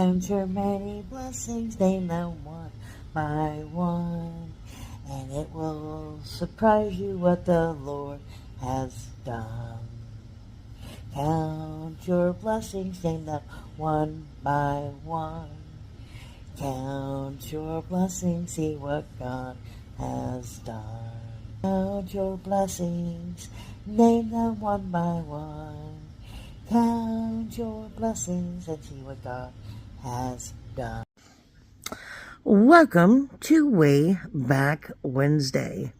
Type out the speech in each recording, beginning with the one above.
Count your many blessings, name them one by one, and it will surprise you what the Lord has done. Count your blessings, name them one by one. Count your blessings, see what God has done. Count your blessings, name them one by one. Count your blessings and see what God has done. Welcome to Wayback Wednesday.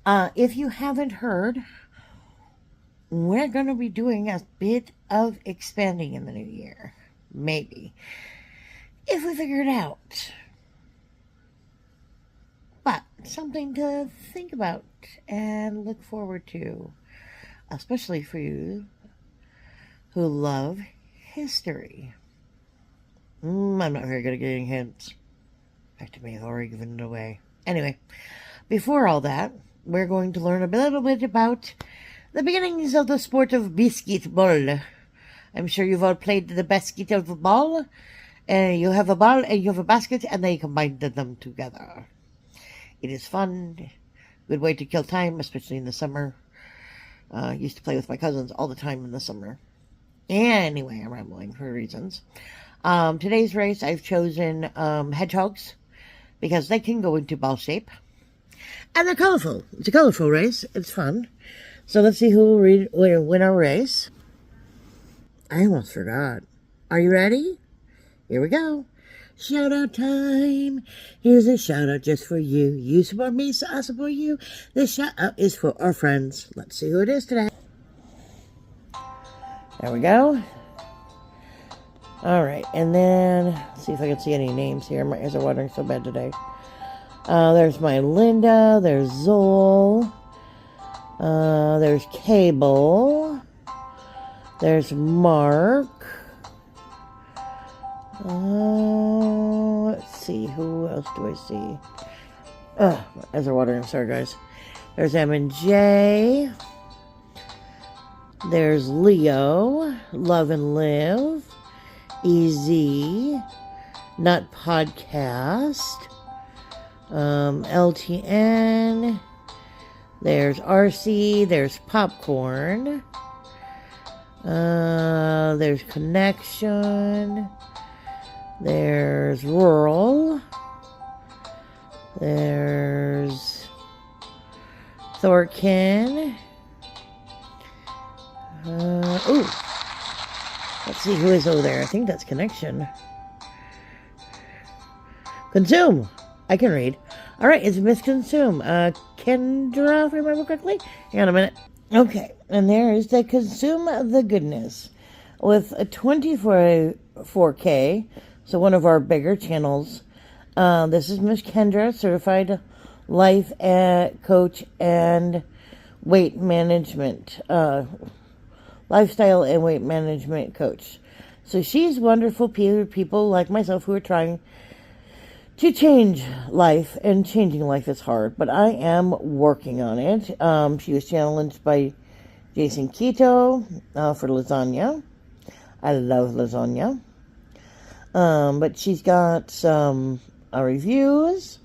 If you haven't heard, we're going to be doing a bit of expanding in the new year. Maybe. If we figure it out. But something to think about and look forward to. Especially for you who love history. I'm not very good at getting hints. Back to me, I've already given it away. Anyway, before all that, we're going to learn a little bit about the beginnings of the sport of basketball. I'm sure you've all played the basketball. You have a ball and you have a basket, and they combine them together. It is fun. Good way to kill time, especially in the summer. Used to play with my cousins all the time in the summer. Anyway, I'm rambling for reasons. Today's race, I've chosen hedgehogs because they can go into ball shape. And they're colorful. It's a colorful race. It's fun. So let's see who will win our race. I almost forgot. Are you ready? Here we go. Shout out time. Here's a shout out just for you. You support me, so I support you. This shout out is for our friends. Let's see who it is today. There we go. Alright, and then let's see if I can see any names here. My eyes are watering so bad today. There's my Linda. There's Zoel. There's Cable. There's Mark. Let's see, who else do I see? My eyes are watering, sorry guys. There's M and J. There's Leo. Love and Live. EZ. Nut Podcast. LTN. There's RC. There's Popcorn. There's Connection. There's Rural. There's Thorkin. Ooh. Let's see who is over there. I think that's Connection. Consume. I can read. Alright, it's Miss Consume. Kendra, if I remember correctly. Hang on a minute. Okay, and there is the Consume the Goodness with a 24K, so one of our bigger channels. This is Miss Kendra, certified life coach and weight management, lifestyle and weight management coach. So she's wonderful people like myself who are trying to change life, and changing life is hard, but I am working on it. She was challenged by Jason Keto for lasagna. I love lasagna. But she's got some reviews,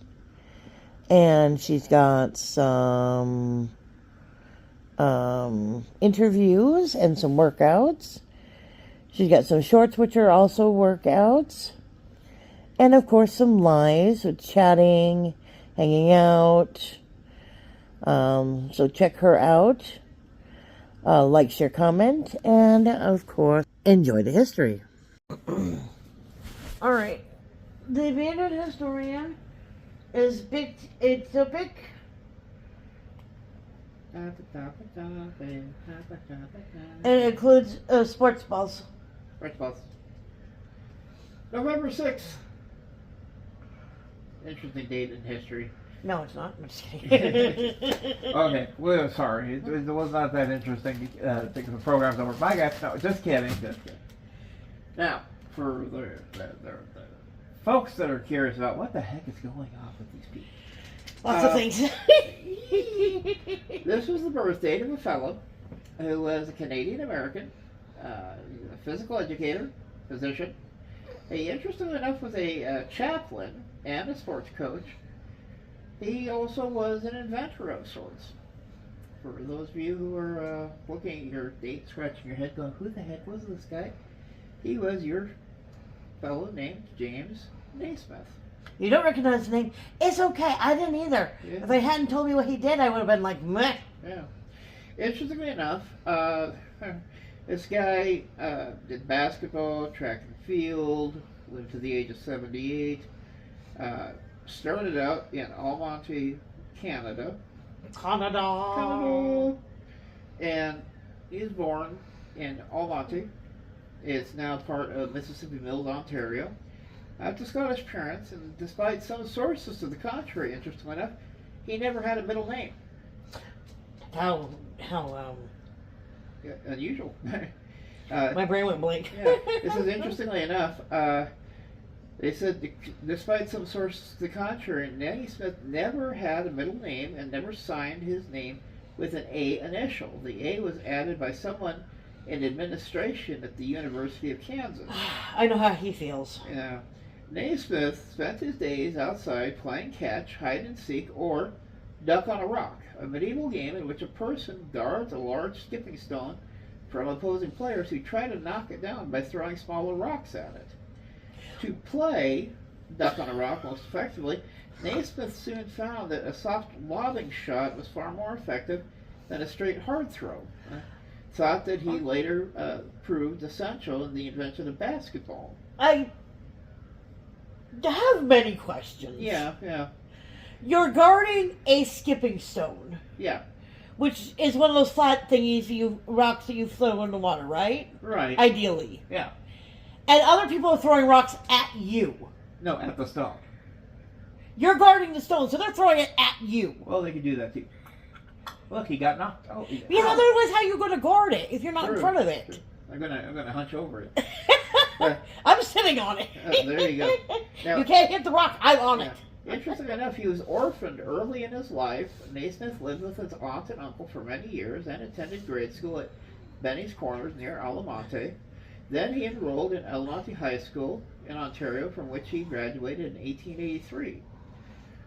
and she's got some interviews and some workouts. She's got some shorts, which are also workouts. And, of course, some lives with chatting, hanging out. So check her out. Like, share, comment. And, of course, enjoy the history. Alright. The abandoned historian is big. It's a big. And it includes sports balls. Sports balls. November 6th. Interesting date in history. No, it's not. I'm just kidding. Okay, well, sorry. It was not that interesting. Think of the program's over. My guys, no, just kidding. Just kidding. Now, for the folks that are curious about what the heck is going on with these people. Lots of things. This was the birth date of a fellow who was a Canadian American He's a physical educator, physician. He, interestingly enough, was a chaplain and a sports coach. He also was an inventor of sorts. For those of you who are looking at your date, scratching your head, going, "Who the heck was this guy?" He was your fellow named James Naismith. You don't recognize the name? It's okay. I didn't either. Yeah. If they hadn't told me what he did, I would have been like, meh. Yeah. Interestingly enough, this guy did basketball, track and field, lived to the age of 78, started out in Almonte, Canada. Canada. And he was born in Almonte. It's now part of Mississippi Mills, Ontario. To Scottish parents, and despite some sources to the contrary, interestingly enough, he never had a middle name. How Yeah, unusual. my brain went blank. Yeah, this is interestingly enough. They said, despite some sources to the contrary, Naismith never had a middle name and never signed his name with an A initial. The A was added by someone in administration at the University of Kansas. I know how he feels. Yeah. Naismith spent his days outside playing catch, hide and seek, or duck on a rock, a medieval game in which a person guards a large skipping stone from opposing players who try to knock it down by throwing smaller rocks at it. To play duck on a rock most effectively, Naismith soon found that a soft lobbing shot was far more effective than a straight hard throw. Thought that he later proved essential in the invention of basketball. I have many questions. Yeah. You're guarding a skipping stone. Yeah. Which is one of those flat thingies, rocks that you throw in the water, right? Right. Ideally. Yeah. And other people are throwing rocks at you. No, at the stone. You're guarding the stone, so they're throwing it at you. Well, they could do that too. Look, he got knocked out. Because otherwise, how are you going to guard it if you're not in front of it? True. I'm gonna hunch over it. I'm sitting on it. There you go. Now, you can't hit the rock. I'm on it. Interestingly enough, he was orphaned early in his life. Naismith lived with his aunt and uncle for many years and attended grade school at Benny's Corners near Almonte. Then he enrolled in Almonte High School in Ontario, from which he graduated in 1883.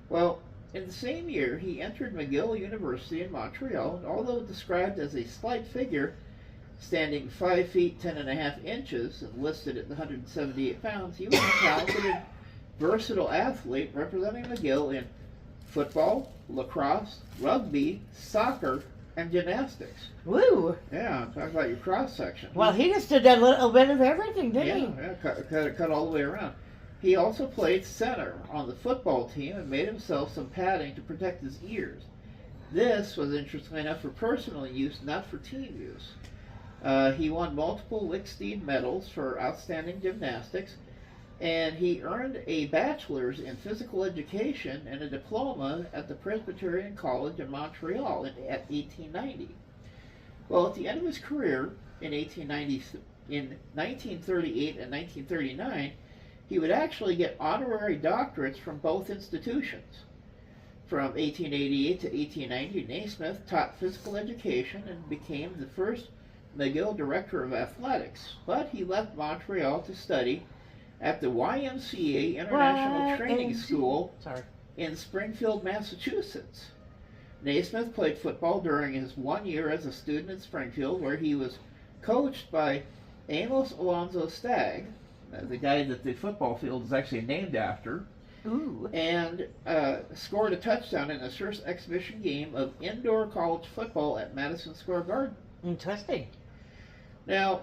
Well, in the same year, he entered McGill University in Montreal, and although described as a slight figure, standing 5 feet 10.5 inches and listed at 178 pounds, he was a talented and versatile athlete representing McGill in football, lacrosse, rugby, soccer, and gymnastics. Woo! Yeah, talk about your cross section. Well, he just did a little bit of everything, didn't he? Yeah, cut all the way around. He also played center on the football team and made himself some padding to protect his ears. This was interestingly enough for personal use, not for team use. He won multiple Licksteed medals for outstanding gymnastics, and he earned a bachelor's in physical education and a diploma at the Presbyterian College in Montreal at 1890. Well, at the end of his career in 1938 and 1939, he would actually get honorary doctorates from both institutions. From 1888 to 1890, Naismith taught physical education and became the first McGill Director of Athletics, but he left Montreal to study at the YMCA International Training School in Springfield, Massachusetts. Naismith played football during his 1 year as a student at Springfield, where he was coached by Amos Alonzo Stagg, the guy that the football field is actually named after. Ooh. And scored a touchdown in his first exhibition game of indoor college football at Madison Square Garden. Interesting. Now,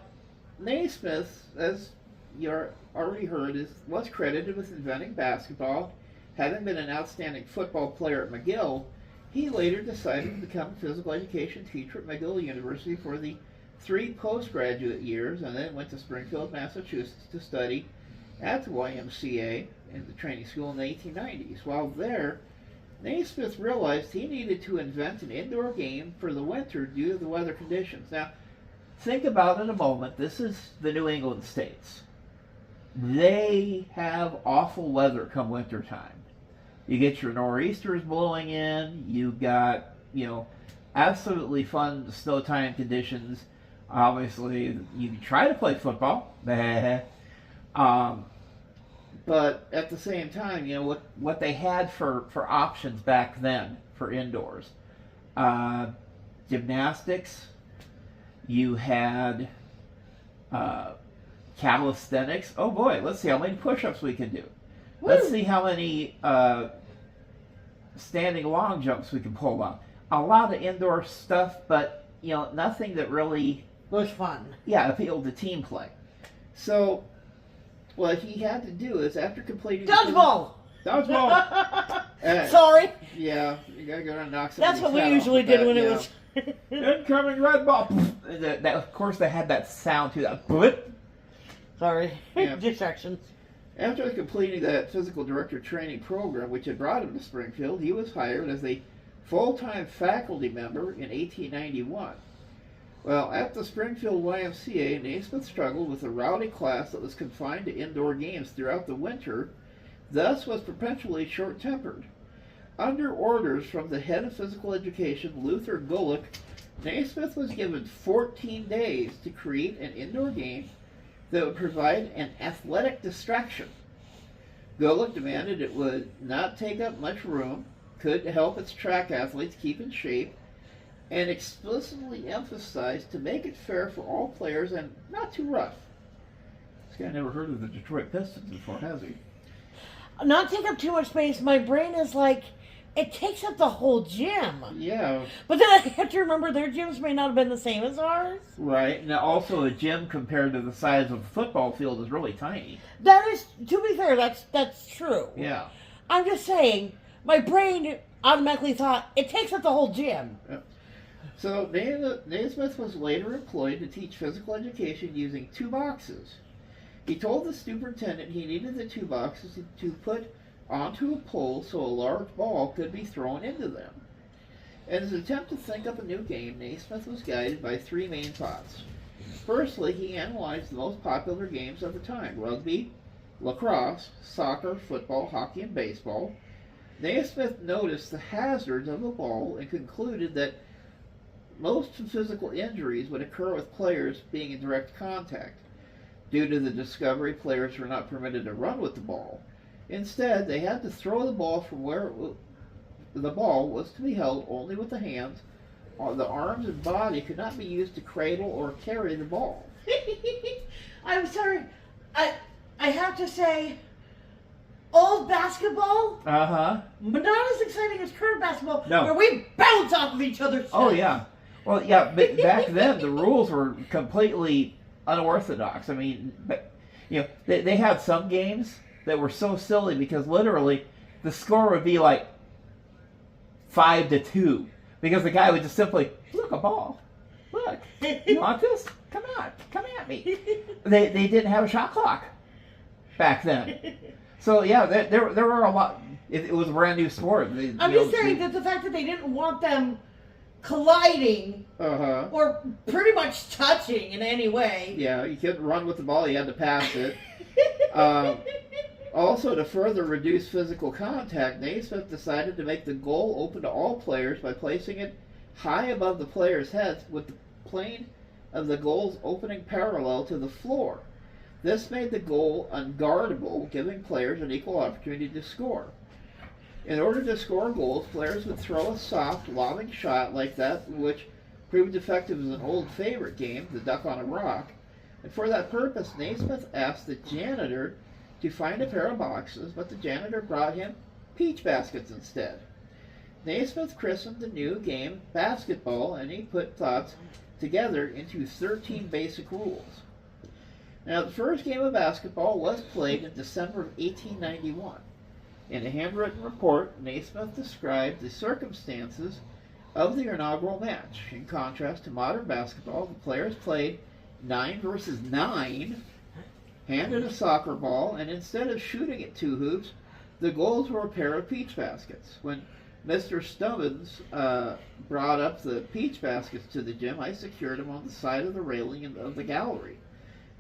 Naismith, as you already heard, was credited with inventing basketball. Having been an outstanding football player at McGill, he later decided to become a physical education teacher at McGill University for the 3 postgraduate years, and then went to Springfield, Massachusetts to study at the YMCA in the training school in the 1890s. While there, Naismith realized he needed to invent an indoor game for the winter due to the weather conditions. Now, think about it a moment. This is the New England states. They have awful weather come winter time. You get your nor'easters blowing in. You got, absolutely fun snow time conditions. Obviously, you can try to play football. But at the same time, what they had for options back then for indoors, gymnastics. You had calisthenics. Oh boy, let's see how many push-ups we can do. Woo! Let's see how many standing long jumps we can pull off. A lot of indoor stuff, but nothing that really was fun. Yeah, appealed to team play. So what he had to do is after completing dodgeball. Dodgeball. Sorry. Yeah, you gotta go and knock. That's what we usually did when it was. Incoming red ball. That, of course, they had that sound to that. Blip. Sorry, Yeah. distractions. After completing that physical director training program, which had brought him to Springfield, he was hired as a full-time faculty member in 1891. Well, at the Springfield YMCA, Naismith struggled with a rowdy class that was confined to indoor games throughout the winter, thus was perpetually short-tempered. Under orders from the head of physical education, Luther Gulick, Naismith was given 14 days to create an indoor game that would provide an athletic distraction. Gulick demanded it would not take up much room, could help its track athletes keep in shape, and explicitly emphasized to make it fair for all players and not too rough. This guy never heard of the Detroit Pistons before, has he? Not take up too much space. My brain is like, it takes up the whole gym. Yeah. But then I have to remember their gyms may not have been the same as ours. Right. Now, also, a gym compared to the size of a football field is really tiny. That is, to be fair, that's true. Yeah. I'm just saying, my brain automatically thought, it takes up the whole gym. Yeah. So, Naismith was later employed to teach physical education using 2 boxes. He told the superintendent he needed the 2 boxes to put onto a pole so a large ball could be thrown into them. In his attempt to think up a new game, Naismith was guided by 3 main thoughts. Firstly, he analyzed the most popular games of the time: rugby, lacrosse, soccer, football, hockey, and baseball. Naismith noticed the hazards of a ball and concluded that most physical injuries would occur with players being in direct contact. Due to the discovery, players were not permitted to run with the ball. Instead, they had to throw the ball from where the ball was to be held only with the hands. The arms and body could not be used to cradle or carry the ball. I'm sorry. I have to say, old basketball, Uh-huh. but not as exciting as current basketball, No. where we bounce off of each other's Oh, chests. yeah. Well, yeah, but back then, the rules were completely unorthodox. I mean, they had some games that were so silly because literally the score would be like 5-2 because the guy would just simply, look, a ball. Look, you want this? Come on, come at me. They didn't have a shot clock back then. So, yeah, there were a lot. It was a brand new sport. I'm just saying that the fact that they didn't want them colliding or pretty much touching in any way. Yeah, you couldn't run with the ball. You had to pass it. Also, to further reduce physical contact, Naismith decided to make the goal open to all players by placing it high above the players' heads with the plane of the goal's opening parallel to the floor. This made the goal unguardable, giving players an equal opportunity to score. In order to score goals, players would throw a soft, lobbing shot like that, which proved effective as an old favorite game, the duck on a rock. And for that purpose, Naismith asked the janitor to find a pair of boxes, but the janitor brought him peach baskets instead. Naismith christened the new game basketball, and he put thoughts together into 13 basic rules. Now, the first game of basketball was played in December of 1891. In a handwritten report, Naismith described the circumstances of the inaugural match. In contrast to modern basketball, the players played 9 versus 9, handed a soccer ball, and instead of shooting at 2 hoops, the goals were a pair of peach baskets. When Mr. Stubbins brought up the peach baskets to the gym, I secured them on the side of the railing of the gallery.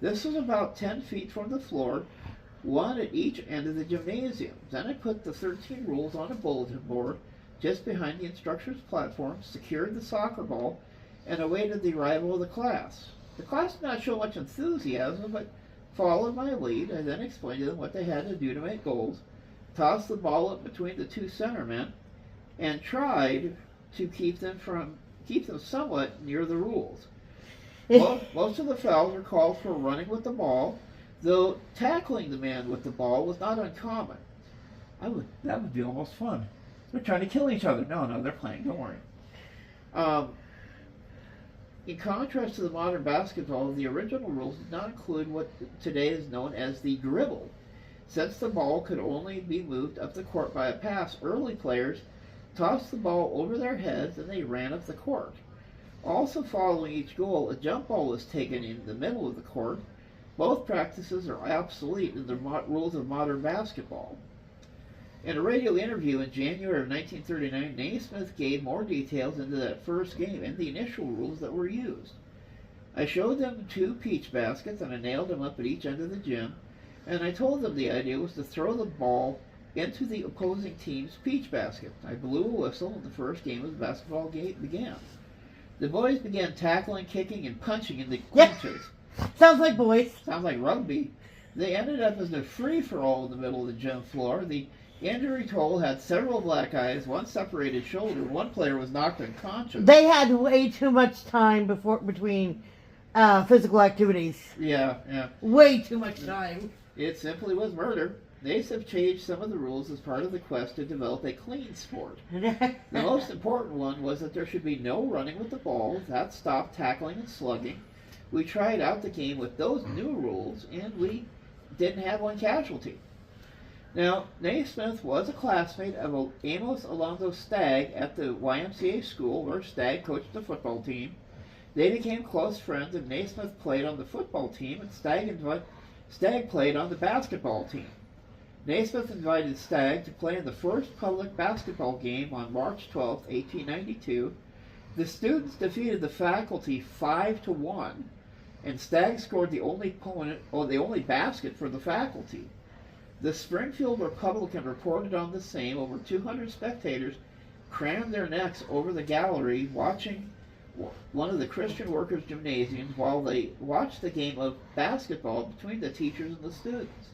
This was about 10 feet from the floor, one at each end of the gymnasium. Then I put the 13 rules on a bulletin board just behind the instructor's platform, secured the soccer ball, and awaited the arrival of the class. The class did not show much enthusiasm, but followed my lead. I then explained to them what they had to do to make goals, tossed the ball up between the two centermen, and tried to keep them somewhat near the rules. Most of the fouls were called for running with the ball, though tackling the man with the ball was not uncommon. That would be almost fun. They're trying to kill each other. No, they're playing. Don't worry. In contrast to the modern basketball, the original rules did not include what today is known as the dribble. Since the ball could only be moved up the court by a pass, early players tossed the ball over their heads and they ran up the court. Also following each goal, a jump ball was taken in the middle of the court. Both practices are obsolete in the rules of modern basketball. In a radio interview in January of 1939, Naismith gave more details into that first game and the initial rules that were used. I showed them 2 peach baskets and I nailed them up at each end of the gym, and I told them the idea was to throw the ball into the opposing team's peach basket. I blew a whistle and the first game of the basketball game began. The boys began tackling, kicking, and punching in the clinches. Sounds like boys. Sounds like rugby. They ended up as a free-for-all in the middle of the gym floor. The injury toll had several black eyes, one separated shoulder, one player was knocked unconscious. They had way too much time between physical activities. Yeah. Way too much time. It simply was murder. Naismith changed some of the rules as part of the quest to develop a clean sport. The most important one was that there should be no running with the ball. That stopped tackling and slugging. We tried out the game with those new rules, and we didn't have one casualty. Now, Naismith was a classmate of Amos Alonzo Stagg at the YMCA school where Stagg coached the football team. They became close friends, and Naismith played on the football team, and Stagg played on the basketball team. Naismith invited Stagg to play in the first public basketball game on March 12, 1892. The students defeated the faculty 5-1, and Stagg scored the only basket for the faculty. The Springfield Republican reported on the same. Over 200 spectators crammed their necks over the gallery watching one of the Christian workers' gymnasiums while they watched the game of basketball between the teachers and the students.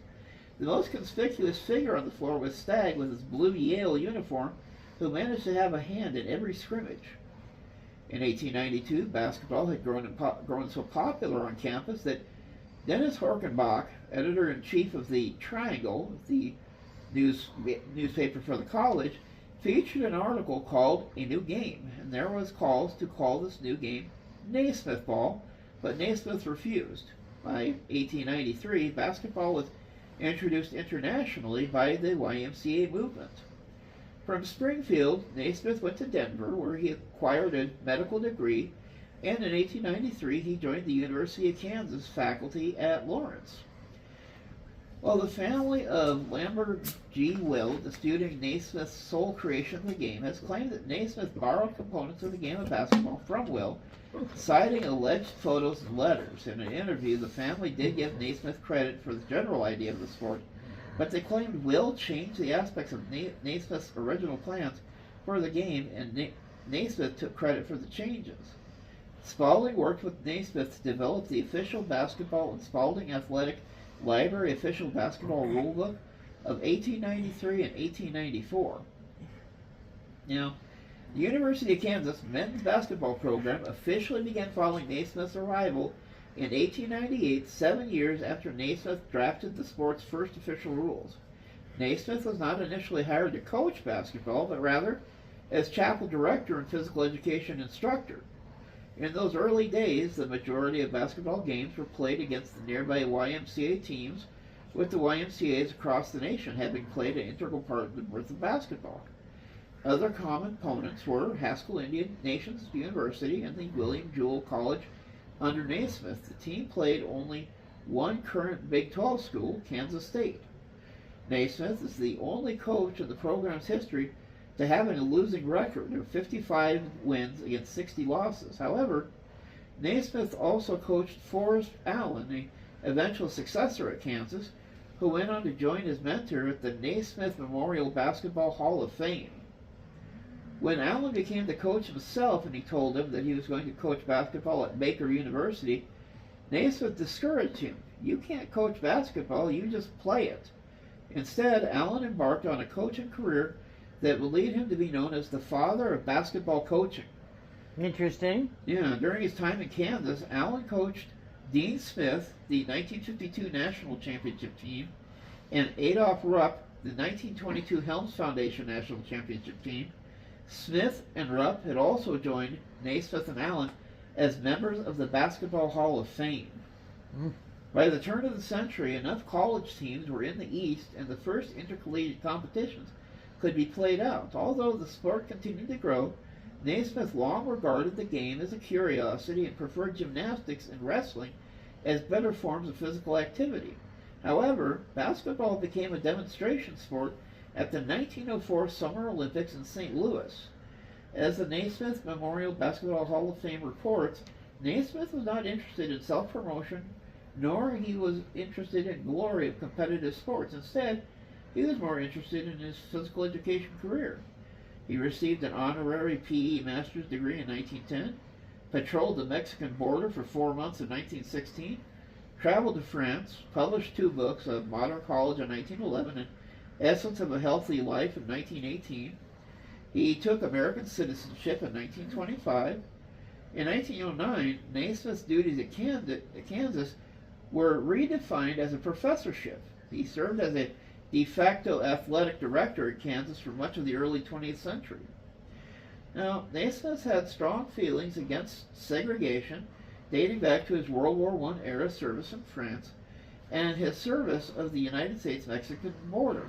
The most conspicuous figure on the floor was Stagg with his blue Yale uniform, who managed to have a hand in every scrimmage. In 1892, basketball had grown so popular on campus that Dennis Horkenbach, editor-in-chief of the Triangle, the newspaper for the college, featured an article called A New Game, and there was calls to call this new game Naismith Ball, but Naismith refused. By 1893, basketball was introduced internationally by the YMCA movement. From Springfield, Naismith went to Denver, where he acquired a medical degree, and in 1893 he joined the University of Kansas faculty at Lawrence. Well, the family of Lambert G. Will, disputing Naismith's sole creation of the game, has claimed that Naismith borrowed components of the game of basketball from Will, citing alleged photos and letters. In an interview, the family did give Naismith credit for the general idea of the sport, but they claimed Will changed the aspects of Naismith's original plans for the game, and Naismith took credit for the changes. Spalding worked with Naismith to develop the official basketball and Spalding Athletic Library official basketball rulebook of 1893 and 1894. Now, the University of Kansas men's basketball program officially began following Naismith's arrival in 1898, 7 years after Naismith drafted the sport's first official rules. Naismith was not initially hired to coach basketball, but rather as chapel director and physical education instructor. In those early days, the majority of basketball games were played against the nearby YMCA teams, with the YMCAs across the nation having played an integral part of the birth of basketball. Other common opponents were Haskell Indian Nations University and the William Jewell College under Naismith. The team played only one current Big 12 school, Kansas State. Naismith is the only coach in the program's history to having a losing record of 55 wins against 60 losses. However, Naismith also coached Forrest Allen, the eventual successor at Kansas, who went on to join his mentor at the Naismith Memorial Basketball Hall of Fame. When Allen became the coach himself and he told him that he was going to coach basketball at Baker University, Naismith discouraged him. "You can't coach basketball, you just play it." Instead, Allen embarked on a coaching career that would lead him to be known as the father of basketball coaching. Interesting. Yeah, during his time in Kansas, Allen coached Dean Smith, the 1952 national championship team, and Adolph Rupp, the 1922 Helms Foundation national championship team. Smith and Rupp had also joined Naismith and Allen as members of the Basketball Hall of Fame. Mm. By the turn of the century, enough college teams were in the East and the first intercollegiate competitions could be played out. Although the sport continued to grow, Naismith long regarded the game as a curiosity and preferred gymnastics and wrestling as better forms of physical activity. However, basketball became a demonstration sport at the 1904 Summer Olympics in St. Louis. As the Naismith Memorial Basketball Hall of Fame reports, Naismith was not interested in self-promotion, nor he was interested in glory of competitive sports. Instead, he was more interested in his physical education career. He received an honorary PE master's degree in 1910, patrolled the Mexican border for 4 months in 1916, traveled to France, published 2 books, A Modern College in 1911 and Essence of a Healthy Life in 1918. He took American citizenship in 1925. In 1909, Naismith's duties at Kansas were redefined as a professorship. He served as a de facto athletic director at Kansas for much of the early 20th century. Now, Naismith had strong feelings against segregation, dating back to his World War I era service in France and his service of the United States-Mexican border.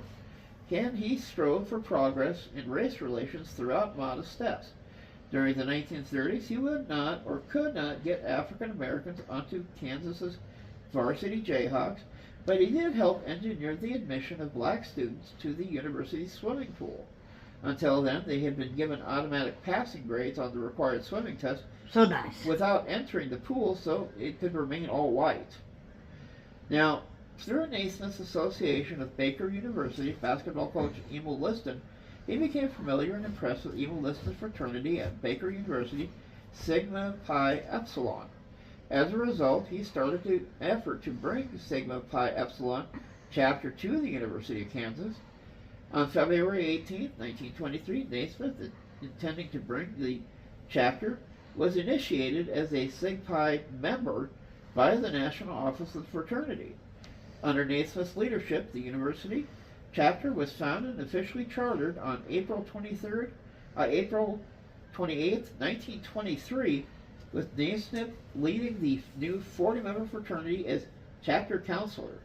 And he strove for progress in race relations throughout modest steps. During the 1930s, he would not or could not get African Americans onto Kansas's varsity Jayhawks, but he did help engineer the admission of black students to the university's swimming pool. Until then, they had been given automatic passing grades on the required swimming test So nice. without entering the pool, so it could remain all white. Now, through Naismith's association with Baker University basketball coach Emil Liston, he became familiar and impressed with Emil Liston's fraternity at Baker University, Sigma Pi Epsilon. As a result, he started an effort to bring Sigma Pi Epsilon chapter to the University of Kansas. On February 18, 1923, Naismith, intending to bring the chapter, was initiated as a Sig Pi member by the National Office of the Fraternity. Under Naismith's leadership, the university chapter was founded and officially chartered on April 28, 1923, with Naismith leading the new 40-member fraternity as chapter counselor.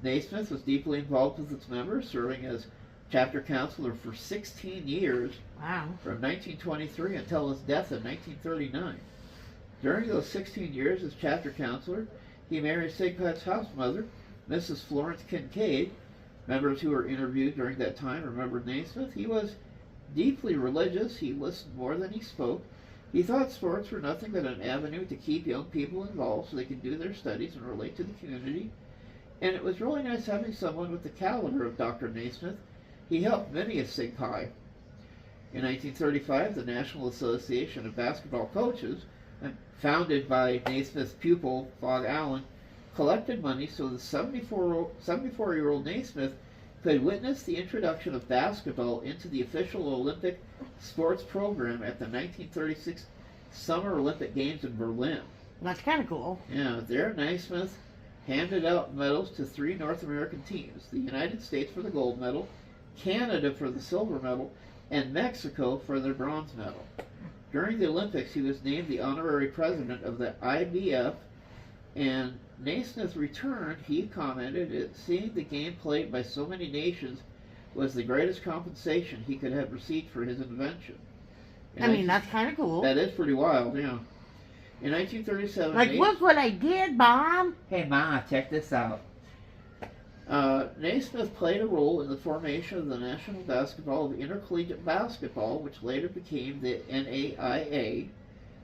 Naismith was deeply involved with its members, serving as chapter counselor for 16 years, Wow. from 1923 until his death in 1939. During those 16 years as chapter counselor, he married Sig Pi's house mother, Mrs. Florence Kincaid. Members who were interviewed during that time remembered Naismith. He was deeply religious. He listened more than he spoke. He thought sports were nothing but an avenue to keep young people involved so they could do their studies and relate to the community. And it was really nice having someone with the caliber of Dr. Naismith. He helped many a Sig Pi. In 1935, the National Association of Basketball Coaches, founded by Naismith's pupil, Fogg Allen, collected money so the 74-year-old Naismith could witness the introduction of basketball into the official Olympic sports program at the 1936 Summer Olympic Games in Berlin. That's kind of cool. Yeah, there Naismith handed out medals to 3 North American teams, the United States for the gold medal, Canada for the silver medal, and Mexico for their bronze medal. During the Olympics, he was named the honorary president of the IBF, and Naismith returned. He commented that seeing the game played by so many nations was the greatest compensation he could have received for his invention. I mean, that's kind of cool. That is pretty wild, yeah. In 1937... Like, look what I did, Mom! Hey, Ma, check this out. Naismith played a role in the formation of the National Basketball of Intercollegiate Basketball, which later became the NAIA.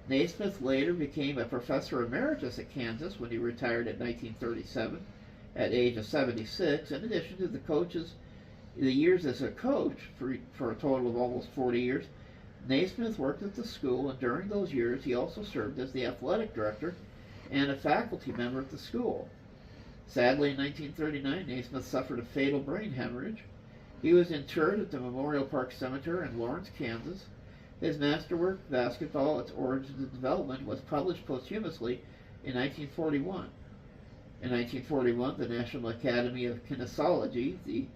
Naismith later became a professor emeritus at Kansas when he retired in 1937 at the age of 76. In addition to the years as a coach for a total of almost 40 years, Naismith worked at the school, and during those years he also served as the athletic director and a faculty member at the school. Sadly, in 1939, Naismith suffered a fatal brain hemorrhage. He was interred at the Memorial Park Cemetery in Lawrence, Kansas. His masterwork, Basketball, Its Origins and Development, was published posthumously in 1941. In 1941, the National Academy of Kinesiology, the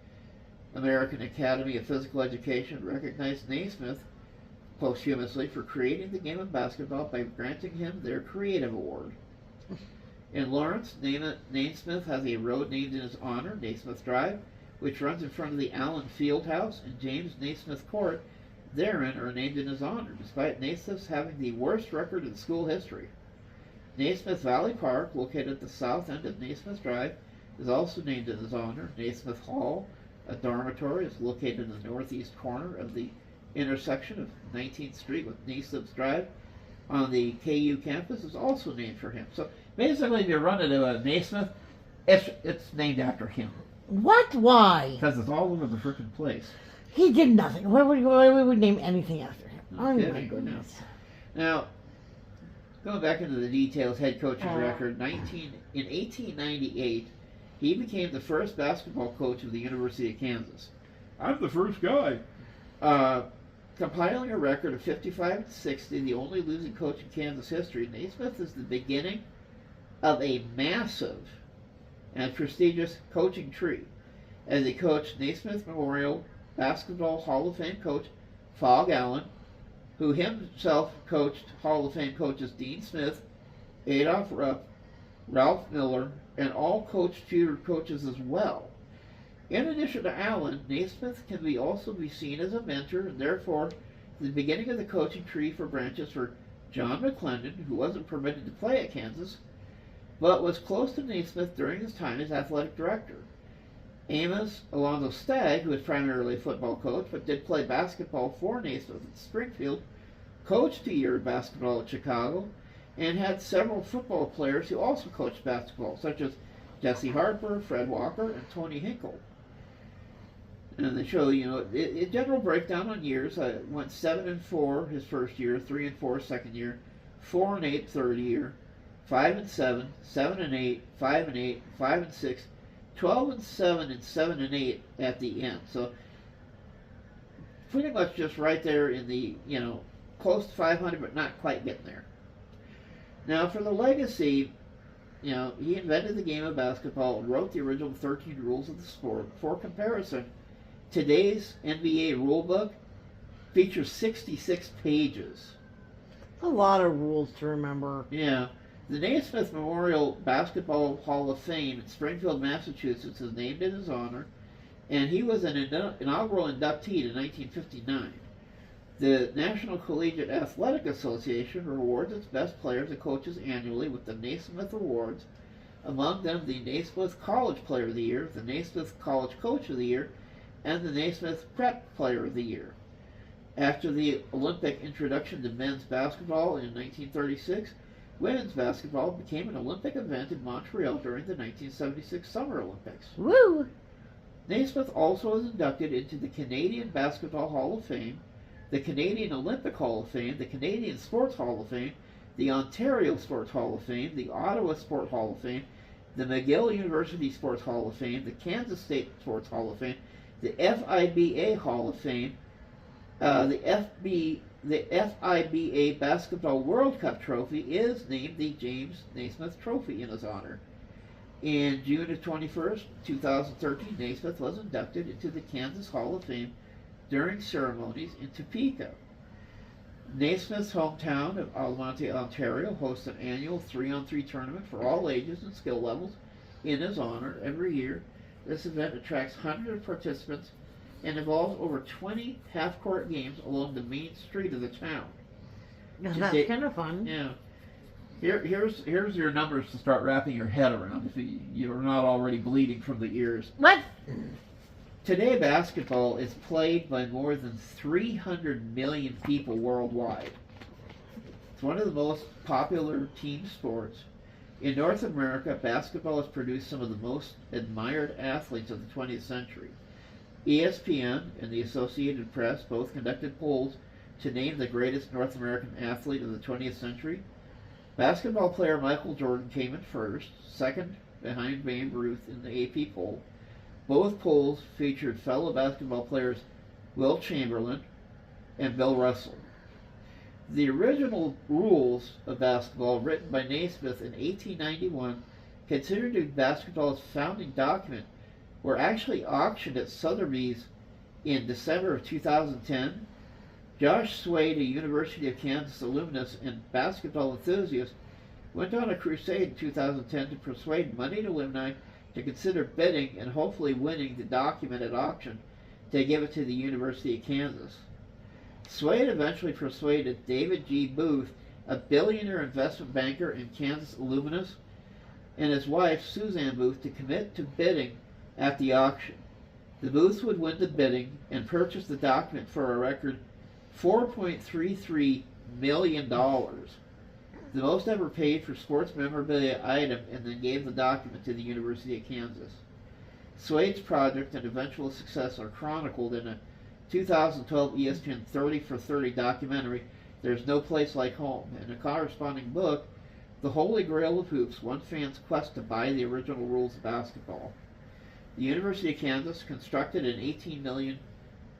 American Academy of Physical Education, recognized Naismith posthumously for creating the game of basketball by granting him their Creative Award. In Lawrence, Naismith has a road named in his honor, Naismith Drive, which runs in front of the Allen Field House and James Naismith Court therein are named in his honor, despite Naismith's having the worst record in school history. Naismith Valley Park, located at the south end of Naismith Drive, is also named in his honor. Naismith Hall, a dormitory, is located in the northeast corner of the intersection of 19th Street with Naismith Drive on the KU campus, is also named for him. So basically, if you run into a Naismith, it's named after him. What? Why? Because it's all over the frickin' place. He did nothing. Why would we name anything after him? Oh my goodness. Now, going back into the details, head coaching record, in 1898, he became the first basketball coach of the University of Kansas. I'm the first guy. Compiling a record of 55-60, the only losing coach in Kansas history, Naismith is the beginning of a massive and prestigious coaching tree. As he coached Naismith Memorial Basketball Hall of Fame coach Phog Allen, who himself coached Hall of Fame coaches Dean Smith, Adolph Rupp, Ralph Miller, and all coached future coaches as well. In addition to Allen, Naismith can also be seen as a mentor, and therefore the beginning of the coaching tree for branches for John McClendon, who wasn't permitted to play at Kansas, but was close to Naismith during his time as athletic director. Amos Alonzo Stagg, who was primarily a football coach, but did play basketball for Naismith at Springfield, coached a year of basketball at Chicago, and had several football players who also coached basketball, such as Jesse Harper, Fred Walker, and Tony Hinkle. And they show, a general breakdown on years. Went 7-4 his first year, 3-4 second year, 4-8 third year, 5-7, 7-8, 5-8, 5-6, 12-7, and 7-8 at the end. So pretty much just right there in the close to 500, but not quite getting there. Now for the legacy, he invented the game of basketball and wrote the original 13 rules of the sport. For comparison, today's NBA rulebook features 66 pages. A lot of rules to remember. Yeah. The Naismith Memorial Basketball Hall of Fame in Springfield, Massachusetts is named in his honor, and he was an inaugural inductee in 1959. The National Collegiate Athletic Association rewards its best players and coaches annually with the Naismith Awards, among them the Naismith College Player of the Year, the Naismith College Coach of the Year, and the Naismith Prep Player of the Year. After the Olympic introduction to men's basketball in 1936, women's basketball became an Olympic event in Montreal during the 1976 Summer Olympics. Woo! Naismith also was inducted into the Canadian Basketball Hall of Fame, the Canadian Olympic Hall of Fame, the Canadian Sports Hall of Fame, the Ontario Sports Hall of Fame, the Ottawa Sports Hall of Fame, the McGill University Sports Hall of Fame, the Kansas State Sports Hall of Fame, the FIBA Hall of Fame, the FIBA Basketball World Cup Trophy is named the James Naismith Trophy in his honor. In June of 21st, 2013, Naismith was inducted into the Kansas Hall of Fame during ceremonies in Topeka. Naismith's hometown of Almonte, Ontario hosts an annual 3-on-3 tournament for all ages and skill levels in his honor every year. This event attracts hundreds of participants and involves over 20 half-court games along the main street of the town. Now, that's kind of fun. Yeah. Here's your numbers to start wrapping your head around if you're not already bleeding from the ears. What? Today, basketball is played by more than 300 million people worldwide. It's one of the most popular team sports. In North America, basketball has produced some of the most admired athletes of the 20th century. ESPN and the Associated Press both conducted polls to name the greatest North American athlete of the 20th century. Basketball player Michael Jordan came in first, second behind Babe Ruth in the AP poll. Both polls featured fellow basketball players Wilt Chamberlain and Bill Russell. The original rules of basketball, written by Naismith in 1891, considered to be basketball's founding document, were actually auctioned at Sotheby's in December of 2010. Josh Swade, a University of Kansas alumnus and basketball enthusiast, went on a crusade in 2010 to persuade moneyed alumni to consider bidding and hopefully winning the document at auction to give it to the University of Kansas. Swade eventually persuaded David G. Booth, a billionaire investment banker and Kansas alumnus, and his wife, Suzanne Booth, to commit to bidding at the auction. The Booths would win the bidding and purchase the document for a record $4.33 million, the most ever paid for sports memorabilia item, and then gave the document to the University of Kansas. Swade's project and eventual success are chronicled in a 2012 ESPN 30 for 30 documentary, There's No Place Like Home, and a corresponding book, The Holy Grail of Hoops, one fan's quest to buy the original rules of basketball. The University of Kansas constructed an $18 million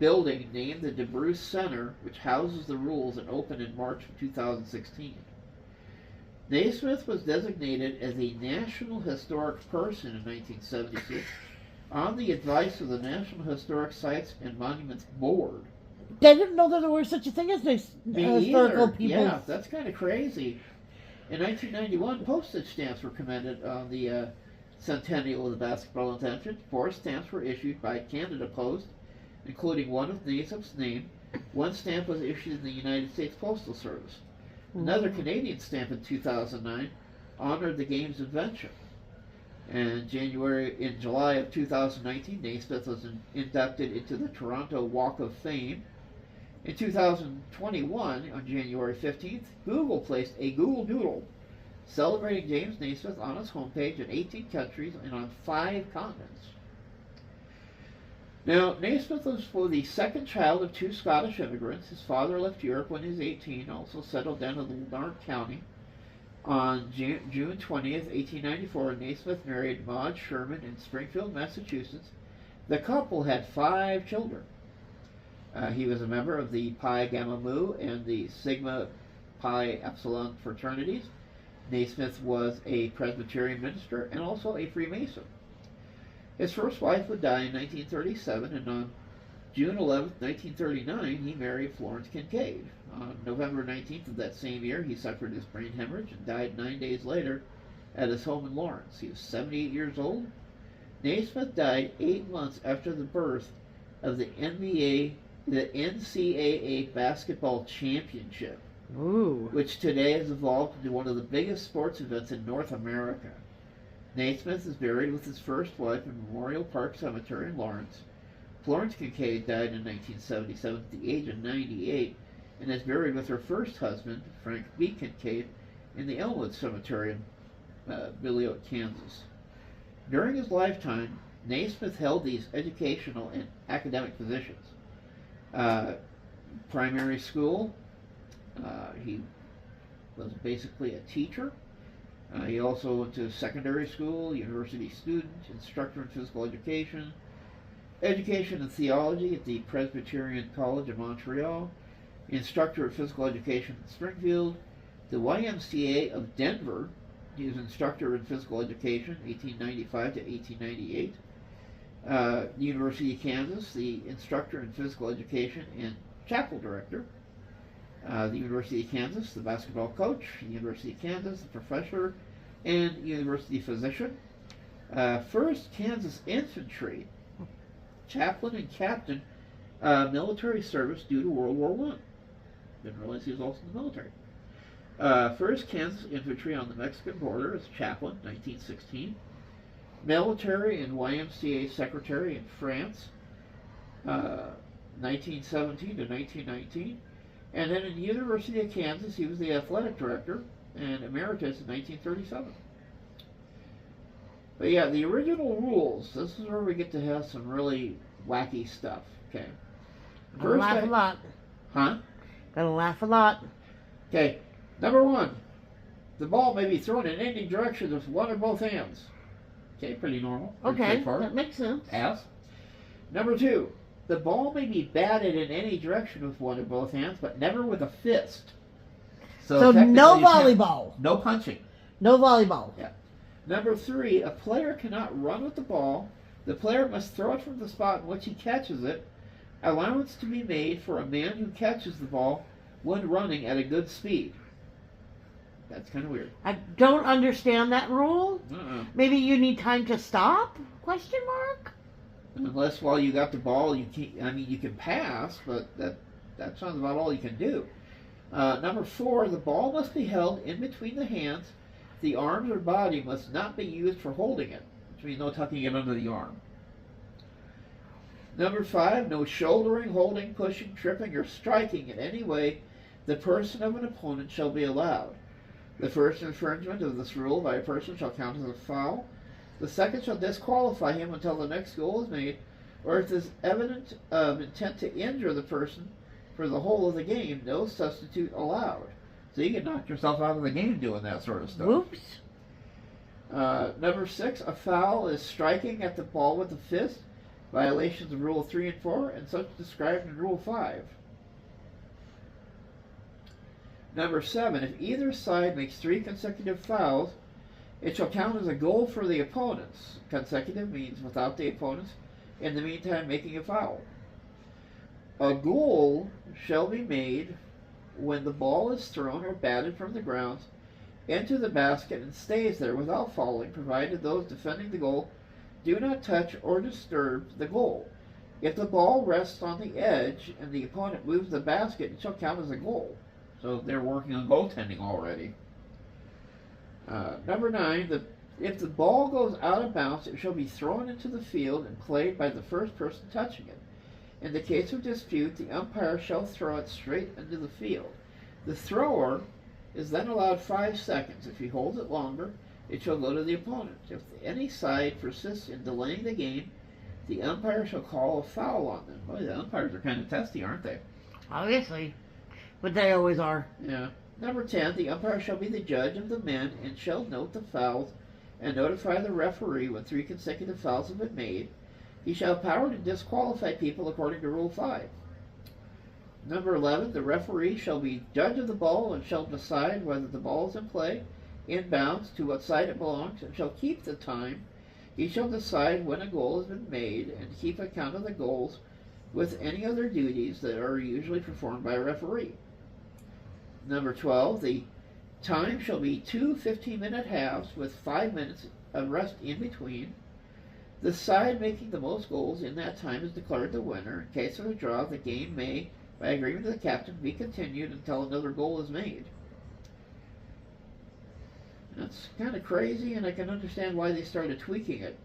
building named the DeBruce Center, which houses the rules, and opened in March of 2016. Naismith was designated as a National Historic Person in 1976 on the advice of the National Historic Sites and Monuments Board. I didn't know that there was such a thing as historical people. Yeah, that's kind of crazy. In 1991, postage stamps were commended on the centennial of the basketball invention. 4 stamps were issued by Canada Post, including one with Naismith's name. 1 stamp was issued in the United States Postal Service. Another Canadian stamp in 2009 honored the game's invention. And in July of 2019, Naismith was inducted into the Toronto Walk of Fame. In 2021, on January 15th, Google placed a Google Doodle celebrating James Naismith on its homepage in 18 countries and on 5 continents. Now, Naismith was the second child of 2 Scottish immigrants. His father left Europe when he was 18, also settled down in Larne County. On June 20th, 1894, Naismith married Maud Sherman in Springfield, Massachusetts. The couple had 5 children. He was a member of the Pi Gamma Mu and the Sigma Pi Epsilon fraternities. Naismith was a Presbyterian minister and also a Freemason. His first wife would die in 1937, and on June 11, 1939, he married Florence Kincaid. On November 19th of that same year, he suffered his brain hemorrhage and died 9 days later at his home in Lawrence. He was 78 years old. Naismith died 8 months after the birth of the NCAA Basketball Championship, which today has evolved into one of the biggest sports events in North America. Naismith is buried with his first wife in Memorial Park Cemetery in Lawrence. Florence Kincaid died in 1977 at the age of 98 and is buried with her first husband, Frank B. Kincaid, in the Elmwood Cemetery in Beloit, Kansas. During his lifetime, Naismith held these educational and academic positions. Primary school, he was basically a teacher. He also went to secondary school, university student, instructor in physical education, education and theology at the Presbyterian College of Montreal, instructor of physical education in Springfield, the YMCA of Denver. He was instructor in physical education 1895 to 1898. The University of Kansas, the instructor in physical education and chapel director. The University of Kansas, the basketball coach. The University of Kansas, the professor and university physician. First Kansas Infantry, chaplain and captain, military service due to World War I. Didn't realize he was also in the military. First Kansas Infantry on the Mexican border as chaplain, 1916. Military and YMCA secretary in France, 1917 to 1919. And then in the University of Kansas, he was the athletic director and emeritus in 1937. But yeah, the original rules, this is where we get to have some really wacky stuff. Okay. Gonna laugh a lot. Huh? Gonna laugh a lot. Okay. Number 1. The ball may be thrown in any direction with one or both hands. Okay, pretty normal. Okay, that makes sense. As. Number 2, the ball may be batted in any direction with one or both hands, but never with a fist. So no volleyball. No punching. No volleyball. Yeah. Number 3, a player cannot run with the ball. The player must throw it from the spot in which he catches it. Allowance to be made for a man who catches the ball when running at a good speed. That's kind of weird. I don't understand that rule. Maybe you need time to stop? Question mark. Unless while you got the ball, you can pass, but that sounds about all you can do. Number 4, the ball must be held in between the hands. The arms or body must not be used for holding it, which means no tucking it under the arm. Number 5, no shouldering, holding, pushing, tripping, or striking in any way the person of an opponent shall be allowed. The first infringement of this rule by a person shall count as a foul. The second shall disqualify him until the next goal is made, or if there is evidence of intent to injure the person for the whole of the game, no substitute allowed. So you can knock yourself out of the game doing that sort of stuff. Whoops. Number 6, a foul is striking at the ball with the fist. Violations of Rule 3 and 4, and such described in Rule 5. Number 7, if either side makes 3 consecutive fouls, it shall count as a goal for the opponents. Consecutive means without the opponents, in the meantime making a foul. A goal shall be made when the ball is thrown or batted from the ground into the basket and stays there without falling, provided those defending the goal do not touch or disturb the goal. If the ball rests on the edge and the opponent moves the basket, it shall count as a goal. So they're working on goaltending already. Number 9, if the ball goes out of bounds, it shall be thrown into the field and played by the first person touching it. In the case of dispute, the umpire shall throw it straight into the field. The thrower is then allowed 5 seconds. If he holds it longer, it shall go to the opponent. If any side persists in delaying the game, the umpire shall call a foul on them. Boy, the umpires are kind of testy, aren't they? Obviously. But they always are. Yeah. Number 10, the umpire shall be the judge of the men and shall note the fouls and notify the referee when 3 consecutive fouls have been made. He shall have power to disqualify people according to Rule 5. Number 11, the referee shall be judge of the ball and shall decide whether the ball is in play, in bounds, to what side it belongs, and shall keep the time. He shall decide when a goal has been made and keep account of the goals with any other duties that are usually performed by a referee. Number 12, the time shall be 2 15-minute halves with 5 minutes of rest in between. The side making the most goals in that time is declared the winner. In case of a draw, the game may, by agreement of the captain, be continued until another goal is made. That's kind of crazy, and I can understand why they started tweaking it.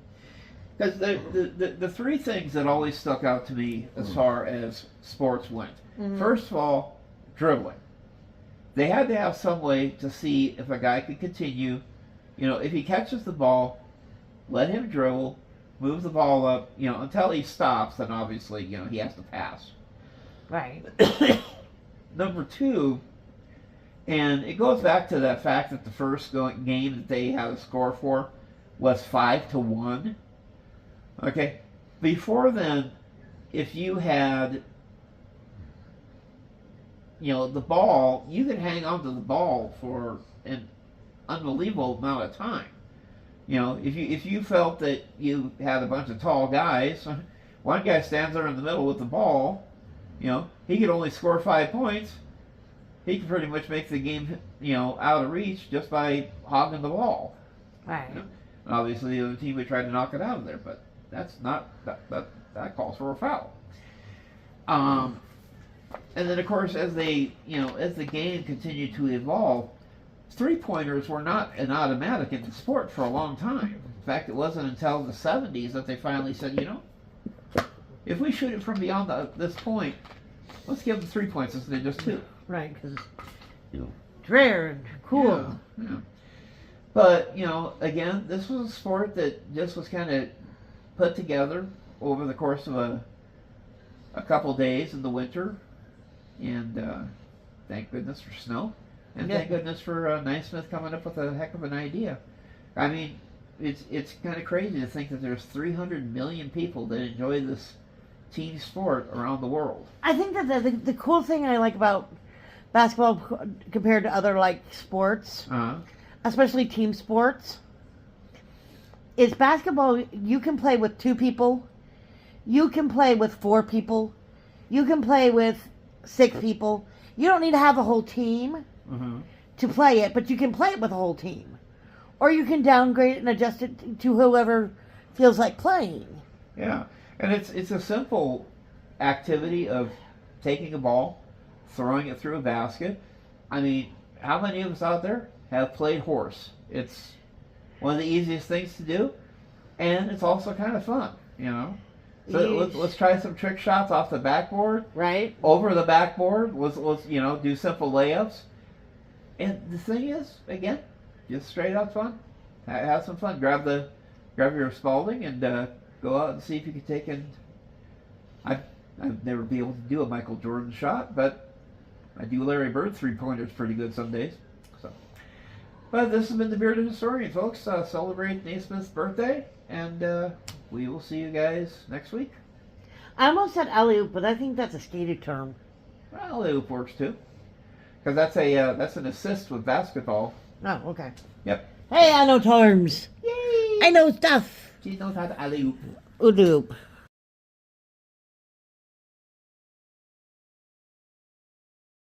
Because the 3 things that always stuck out to me as far as sports went. First of all, dribbling. They had to have some way to see if a guy could continue. You know, if he catches the ball, let him dribble, move the ball up, until he stops, then obviously, he has to pass. Right. Number 2, and it goes back to that fact that the first game that they had a score for was 5-1. Okay? Before then, if you had, the ball, you could hang on to the ball for an unbelievable amount of time. If you felt that you had a bunch of tall guys, one guy stands there in the middle with the ball, he could only score 5 points. He could pretty much make the game, out of reach just by hogging the ball. Right. Obviously, the other team would try to knock it out of there, but that's not that calls for a foul. And then, of course, as the game continued to evolve, 3-pointers were not an automatic in the sport for a long time. In fact, it wasn't until the 70s that they finally said, if we shoot it from beyond this point, let's give them 3 points instead of just 2. Right, because it's rare and cool. Yeah. But, again, this was a sport that just was kind of put together over the course of a couple days in the winter. And thank goodness for snow. And thank goodness for Naismith coming up with a heck of an idea. I mean, it's kind of crazy to think that there's 300 million people that enjoy this team sport around the world. I think that the cool thing I like about basketball compared to other like sports, especially team sports, is basketball. You can play with 2 people, you can play with 4 people, you can play with 6 people. You don't need to have a whole team to play it, but you can play it with a whole team, or you can downgrade it and adjust it to whoever feels like playing. Yeah, and it's a simple activity of taking a ball, throwing it through a basket. I mean, how many of us out there have played horse? It's one of the easiest things to do, and it's also kind of fun, you know. So let's try some trick shots off the backboard, right? Over the backboard. Let's do simple layups. And the thing is, again, just straight up fun. Have some fun. Grab your Spalding and go out and see if you can take in. I've never be able to do a Michael Jordan shot, but I do Larry Bird 3-pointers pretty good some days. So, but this has been the Bearded Historian, folks. Celebrate Naismith's birthday, and we will see you guys next week. I almost said alley-oop, but I think that's a skating term. Well, alley-oop works too, because that's an assist with basketball. Oh, okay. Yep. Hey, I know terms. Yay! I know stuff. She knows how to alley-oop. Oop.